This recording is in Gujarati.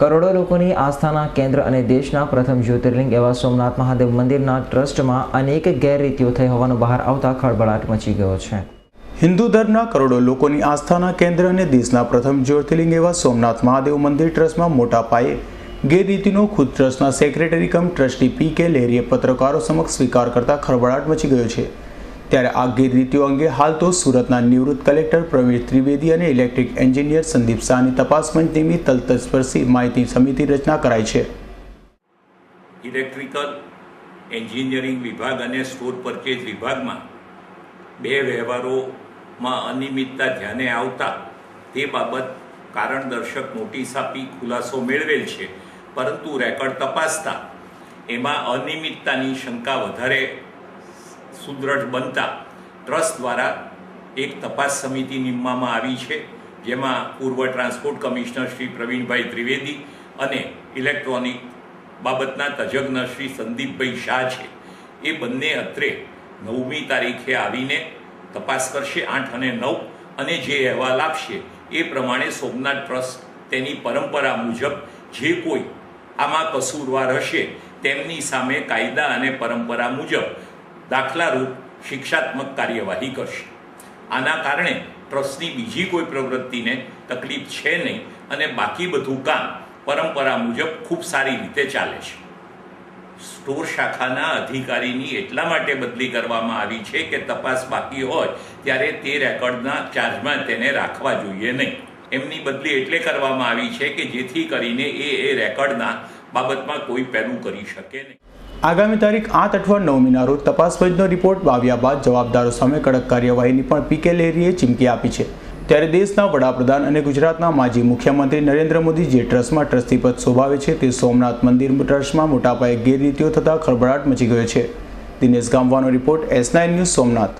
કરોડો લોકોની આસ્થાના કેન્દ્ર અને દેશના પ્રથમ જ્યોતિર્લિંગ એવા સોમનાથ મહાદેવ મંદિરના ટ્રસ્ટમાં અનેક ગેરરીતિઓ થઈ હોવાનું બહાર આવતા ખળભળાટ મચી ગયો છે। હિન્દુ ધર્મના કરોડો લોકોની આસ્થાના કેન્દ્ર અને દેશના પ્રથમ જ્યોતિર્લિંગ એવા સોમનાથ મહાદેવ મંદિર ટ્રસ્ટમાં મોટા પાયે ગેરરીતિનો ખુદ ટ્રસ્ટના સેક્રેટરી કમ ટ્રસ્ટી પી.કે. લહેરીએ પત્રકારો સમક્ષ સ્વીકાર કરતા ખળભળાટ મચી ગયો છે। ત્યારે આ ગેરરીતિઓ અંગે હાલ તો સુરતના નિવૃત્ત કલેક્ટર પ્રવીણ ત્રિવેદી અને ઇલેક્ટ્રિક એન્જિનિયર સંદીપ શાહની તપાસ પંચની તલસ્પર્શી માહિતી સમિતિ રચના કરાઈ છે। ઇલેક્ટ્રિકલ એન્જિનિયરિંગ વિભાગ અને સ્ટોર પરચેઝ વિભાગમાં બે વ્યવહારોમાં અનિયમિતતા ધ્યાને આવતા તે બાબત કારણદર્શક નોટિસ આપી ખુલાસો મેળવેલ છે, પરંતુ રેકોર્ડ તપાસતા એમાં અનિયમિતતાની શંકા વધારે સુદૃઢ બનતા ટ્રસ્ટ દ્વારા એક તપાસ સમિતિ નિમવામાં આવી છે, જેમાં પૂર્વ ટ્રાન્સપોર્ટ કમિશનર શ્રી પ્રવીણભાઈ ત્રિવેદી અને ઇલેક્ટ્રોનિક બાબતના તજજ્ઞ શ્રી સંદીપભાઈ શાહ છે। એ બંને અત્રે 9મી તારીખે આવીને તપાસ કરશે, 8 અને 9, અને જે અહેવાલ આપશે એ પ્રમાણે સોમનાથ ટ્રસ્ટ તેની પરંપરા મુજબ જે કોઈ આમાં કસૂરવાર હશે તેમની સામે કાયદા અને પરંપરા મુજબ દાખલારૂપ શિક્ષાત્મક કાર્યવાહી કરશે। આના કારણે ટ્રસ્ટની બીજી કોઈ પ્રવૃત્તિને તકલીફ છે નહીં અને બાકી બધું કામ પરંપરા મુજબ ખૂબ સારી રીતે ચાલે છે। સ્ટોર શાખાના અધિકારીની એટલા માટે બદલી કરવામાં આવી છે કે તપાસ બાકી હોય ત્યારે તે રેકોર્ડના ચાર્જમાં તેને રાખવા જોઈએ નહીં। એમની બદલી એટલે કરવામાં આવી છે કે જેથી કરીને એ રેકોર્ડના બાબતમાં કોઈ પહેલું કરી શકે નહીં। આગામી તારીખ 8 અથવા 9મીના રોજ તપાસ પંચનો રિપોર્ટ આવ્યા બાદ જવાબદારો સામે કડક કાર્યવાહીની પણ પી.કે. લહેરીએ ચીમકી આપી છે। ત્યારે દેશના વડાપ્રધાન અને ગુજરાતના માજી મુખ્યમંત્રી નરેન્દ્ર મોદી જે ટ્રસ્ટમાં ટ્રસ્ટી પદ શોભાવે છે તે સોમનાથ મંદિર ટ્રસ્ટમાં મોટા પાયે ગેરરીતિઓ થતાં ખળભળાટ મચી ગયો છે। દિનેશ ગામવાનો રિપોર્ટ S9 ન્યૂઝ સોમનાથ।